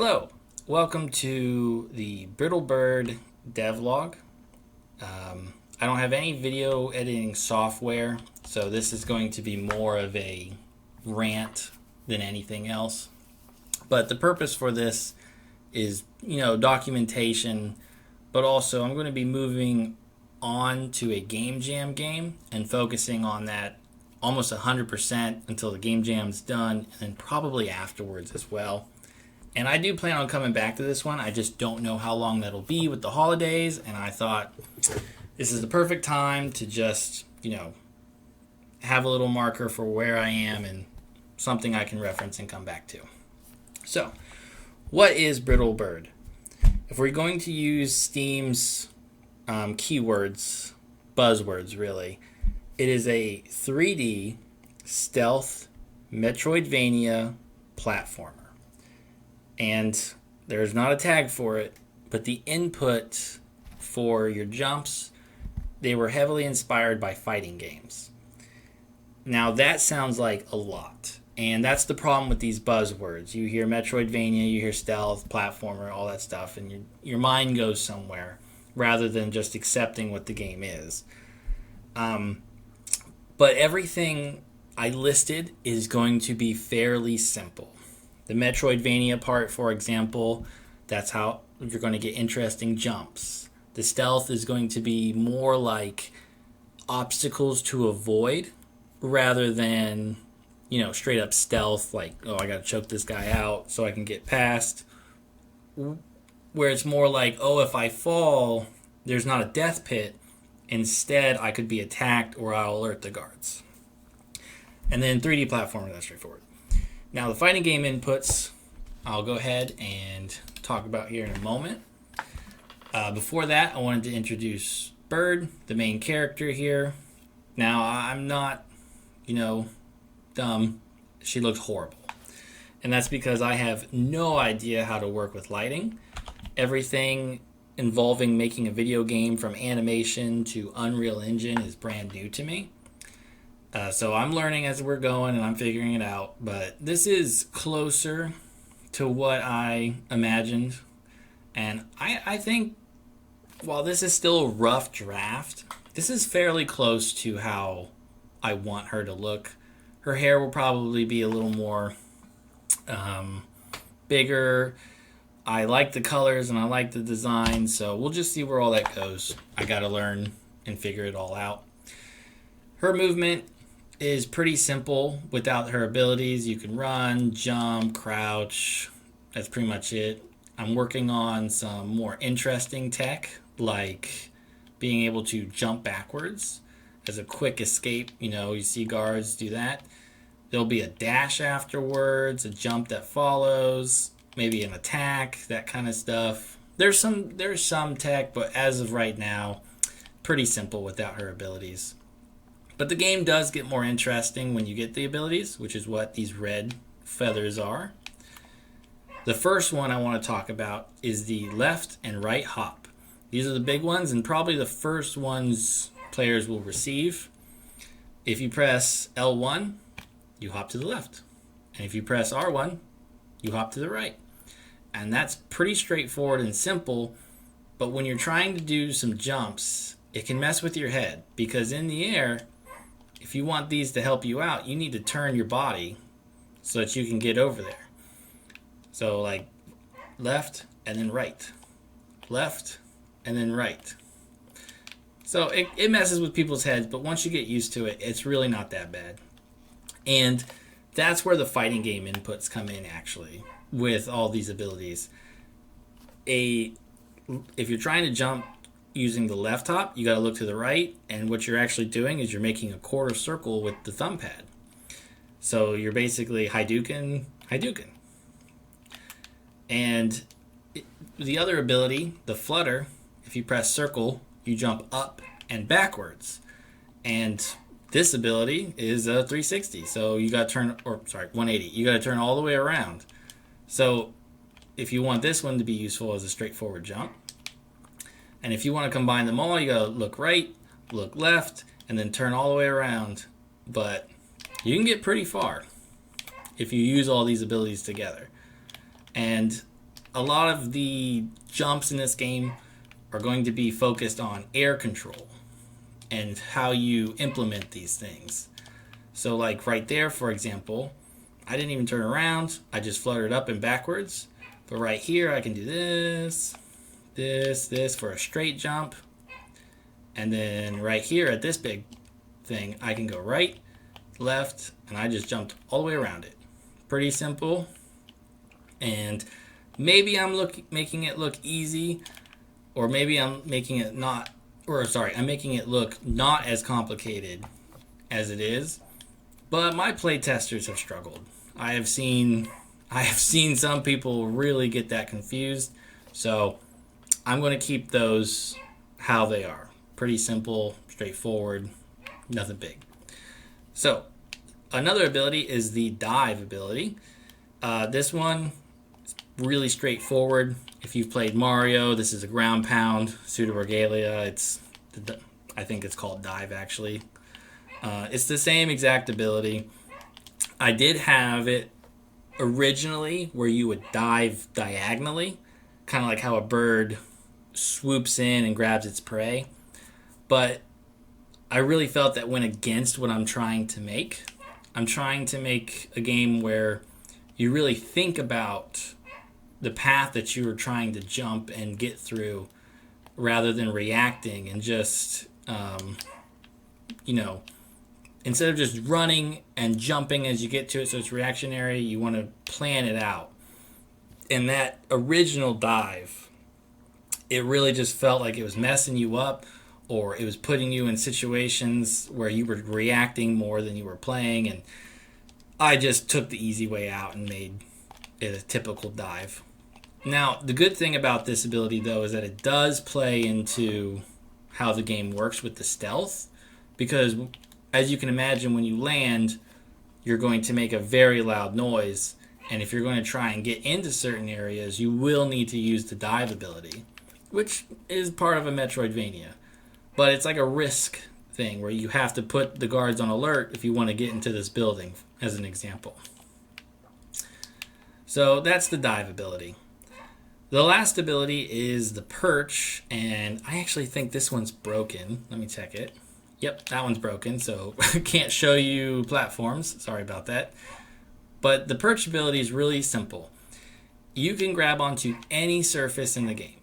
Hello, welcome to the Brittle Bird devlog. I don't have any video editing software, so this is going to be more of a rant than anything else. But the purpose for this is, documentation, but also I'm going to be moving on to a game jam game and focusing on that almost 100% until the game jam's done, and then probably afterwards as well. And I do plan on coming back to this one. I just don't know how long that'll be with the holidays. And I thought this is the perfect time to just, have a little marker for where I am and something I can reference and come back to. So, what is Brittle Bird? If we're going to use Steam's keywords, buzzwords really, it is a 3D stealth Metroidvania platformer. And there's not a tag for it, but the input for your jumps, they were heavily inspired by fighting games. Now that sounds like a lot, and that's the problem with these buzzwords. You hear Metroidvania, you hear stealth, platformer, all that stuff, and your mind goes somewhere rather than just accepting what the game is. But everything I listed is going to be fairly simple. The Metroidvania part, for example, that's how you're going to get interesting jumps. The stealth is going to be more like obstacles to avoid rather than, straight up stealth, like, oh, I got to choke this guy out so I can get past. Where it's more like, oh, if I fall, there's not a death pit. Instead, I could be attacked or I'll alert the guards. And then 3D platformer, that's straightforward. Now the fighting game inputs, I'll go ahead and talk about here in a moment. Before that, I wanted to introduce Bird, the main character here. Now I'm not, dumb. She looks horrible. And that's because I have no idea how to work with lighting. Everything involving making a video game from animation to Unreal Engine is brand new to me. So I'm learning as we're going and I'm figuring it out. But this is closer to what I imagined. And I think while this is still a rough draft, this is fairly close to how I want her to look. Her hair will probably be a little more bigger. I like the colors and I like the design. So we'll just see where all that goes. I got to learn and figure it all out. Her movement is pretty simple without her abilities. You can run, jump, crouch. That's pretty much it. I'm working on some more interesting tech, like being able to jump backwards as a quick escape. You see guards do that. There'll be a dash afterwards, a jump that follows, maybe an attack, that kind of stuff. There's some tech, but as of right now, pretty simple without her abilities. But the game does get more interesting when you get the abilities, which is what these red feathers are. The first one I want to talk about is the left and right hop. These are the big ones and probably the first ones players will receive. If you press L1, you hop to the left. And if you press R1, you hop to the right. And that's pretty straightforward and simple, but when you're trying to do some jumps, it can mess with your head because in the air, if you want these to help you out, you need to turn your body so that you can get over there. So like left and then right. Left and then right. So it messes with people's heads, but once you get used to it, it's really not that bad. And that's where the fighting game inputs come in actually with all these abilities. If you're trying to jump using the left hop, you got to look to the right, and what you're actually doing is you're making a quarter circle with the thumb pad. So you're basically Hadouken. And the other ability, the flutter, if you press circle, you jump up and backwards. And this ability is a 360, so you got to 180. You got to turn all the way around. So if you want this one to be useful as a straightforward jump, and if you want to combine them all, you got to look right, look left, and then turn all the way around. But you can get pretty far if you use all these abilities together. And a lot of the jumps in this game are going to be focused on air control and how you implement these things. So like right there, for example, I didn't even turn around. I just fluttered up and backwards. But right here, I can do this, this for a straight jump. And then right here at this big thing, I can go right, left, and I just jumped all the way around it. Pretty simple. And maybe I'm making it look easy, or maybe I'm making it not, or sorry, I'm making it look not as complicated as it is. But my play testers have struggled. I have seen some people really get that confused. So I'm going to keep those how they are. Pretty simple, straightforward, nothing big. So another ability is the dive ability. This one is really straightforward. If you've played Mario, this is a ground pound, pseudo regalia. I think it's called dive actually. It's the same exact ability. I did have it originally where you would dive diagonally, kind of like how a bird swoops in and grabs its prey. But I really felt that went against what I'm trying to make. I'm trying to make a game where you really think about the path that you are trying to jump and get through rather than reacting and just, instead of just running and jumping as you get to it so it's reactionary, you want to plan it out. And that original dive, it really just felt like it was messing you up, or it was putting you in situations where you were reacting more than you were playing, and I just took the easy way out and made it a typical dive. Now, the good thing about this ability, though, is that it does play into how the game works with the stealth, because as you can imagine, when you land, you're going to make a very loud noise, and if you're going to try and get into certain areas, you will need to use the dive ability, which is part of a Metroidvania. But it's like a risk thing where you have to put the guards on alert if you want to get into this building, as an example. So that's the dive ability. The last ability is the perch, and I actually think this one's broken. Let me check it. Yep, that one's broken, so I can't show you platforms. Sorry about that. But the perch ability is really simple. You can grab onto any surface in the game.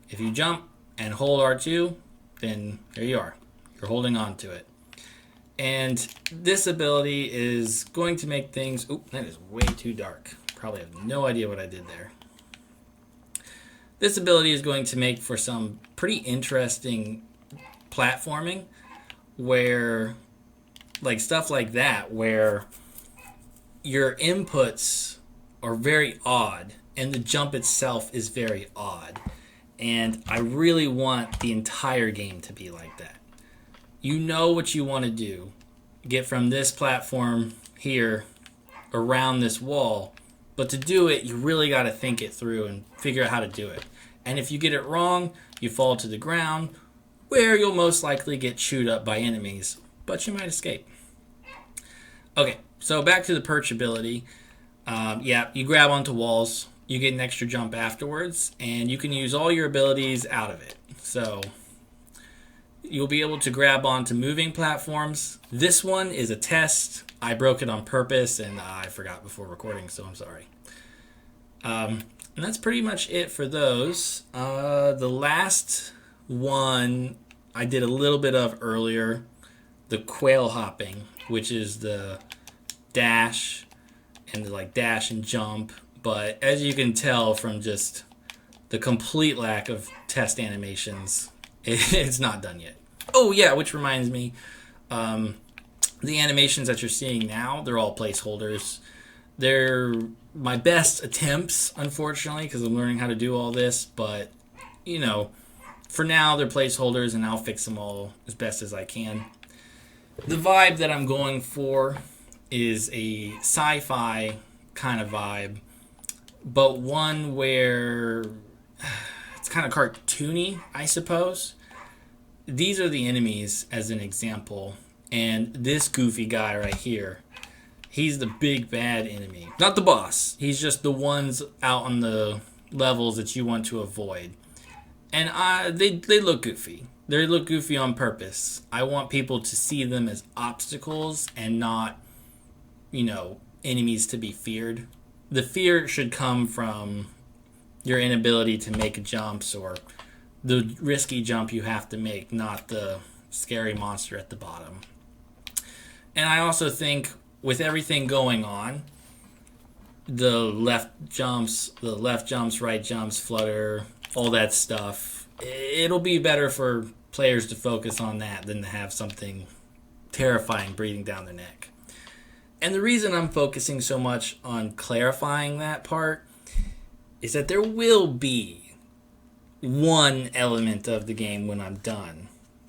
If you jump and hold R2, then there you are. You're holding on to it. And this ability is going to make things... Oop, that is way too dark. Probably have no idea what I did there. This ability is going to make for some pretty interesting platforming where, like stuff like that, where your inputs are very odd and the jump itself is very odd. And I really want the entire game to be like that. You know what you want to do. Get from this platform here around this wall. But to do it, you really got to think it through and figure out how to do it. And if you get it wrong, you fall to the ground, where you'll most likely get chewed up by enemies. But you might escape. Okay, so back to the perch ability. You grab onto walls. You get an extra jump afterwards, and you can use all your abilities out of it. So you'll be able to grab onto moving platforms. This one is a test. I broke it on purpose, and I forgot before recording, so I'm sorry. And that's pretty much it for those. The last one I did a little bit of earlier, the quail hopping, which is the dash and the dash and jump. But as you can tell from just the complete lack of test animations, it's not done yet. Oh yeah, which reminds me, the animations that you're seeing now, they're all placeholders. They're my best attempts, unfortunately, because I'm learning how to do all this. But, for now, they're placeholders, and I'll fix them all as best as I can. The vibe that I'm going for is a sci-fi kind of vibe, but one where it's kind of cartoony, I suppose. These are the enemies, as an example, and this goofy guy right here, he's the big bad enemy. Not the boss. He's just the ones out on the levels that you want to avoid. And they look goofy. They look goofy on purpose. I want people to see them as obstacles and not, enemies to be feared. The fear should come from your inability to make jumps or the risky jump you have to make, not the scary monster at the bottom. And I also think with everything going on, the left jumps, right jumps, flutter, all that stuff, it'll be better for players to focus on that than to have something terrifying breathing down their neck. And the reason I'm focusing so much on clarifying that part is that there will be one element of the game when I'm done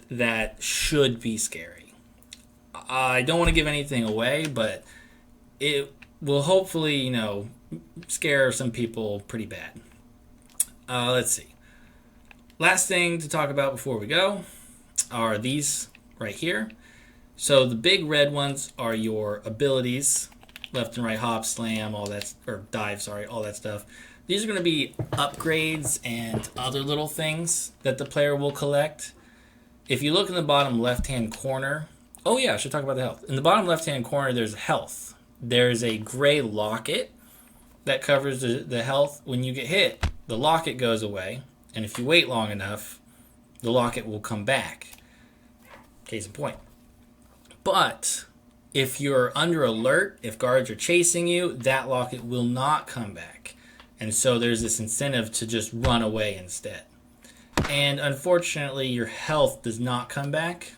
that should be scary. I don't want to give anything away, but it will hopefully, scare some people pretty bad. Let's see. Last thing to talk about before we go are these right here. So the big red ones are your abilities, left and right hop, slam, all that, or dive, sorry, all that stuff. These are going to be upgrades and other little things that the player will collect. If you look in the bottom left-hand corner, oh yeah, I should talk about the health. In the bottom left-hand corner, there's health. There's a gray locket that covers the health. When you get hit, the locket goes away, and if you wait long enough, the locket will come back. Case in point. But if you're under alert, if guards are chasing you, that locket will not come back. And so there's this incentive to just run away instead. And unfortunately, your health does not come back.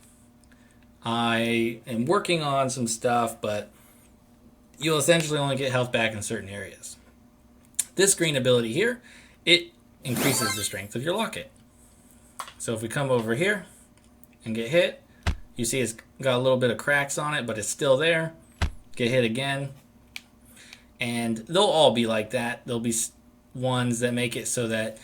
I am working on some stuff, but you'll essentially only get health back in certain areas. This green ability here, it increases the strength of your locket. So if we come over here and get hit, you see it's got a little bit of cracks on it, but it's still there. Get hit again. And they'll all be like that. There'll be ones that make it so that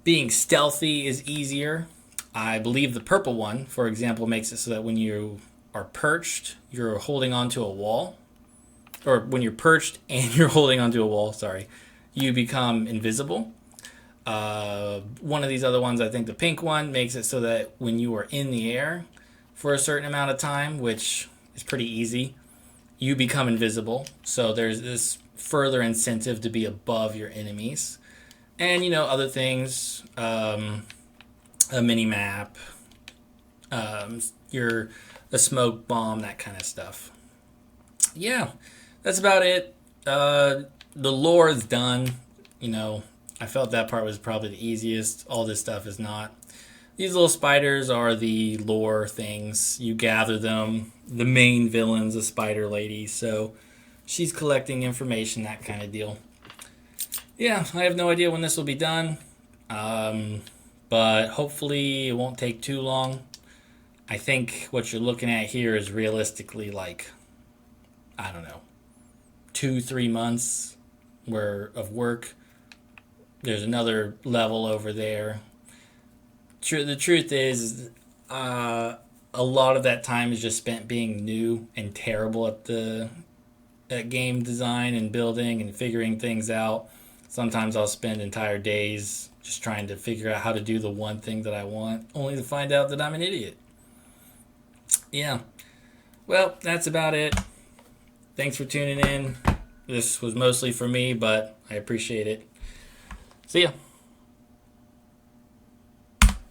being stealthy is easier. I believe the purple one, for example, makes it so that when you are perched, you're holding onto a wall. Or when you're perched and you're holding onto a wall, you become invisible. One of these other ones, I think the pink one, makes it so that when you are in the air for a certain amount of time, which is pretty easy, you become invisible. So there's this further incentive to be above your enemies. And, other things, a mini map, a smoke bomb, that kind of stuff. Yeah, that's about it. The lore is done. I felt that part was probably the easiest. All this stuff is not. These little spiders are the lore things. You gather them. The main villain's a spider lady, so she's collecting information, that kind of deal. Yeah, I have no idea when this will be done, but hopefully it won't take too long. I think what you're looking at here is realistically 2-3 months of work. There's another level over there. The truth is, a lot of that time is just spent being new and terrible at game design and building and figuring things out. Sometimes I'll spend entire days just trying to figure out how to do the one thing that I want, only to find out that I'm an idiot. Yeah. Well, that's about it. Thanks for tuning in. This was mostly for me, but I appreciate it. See ya.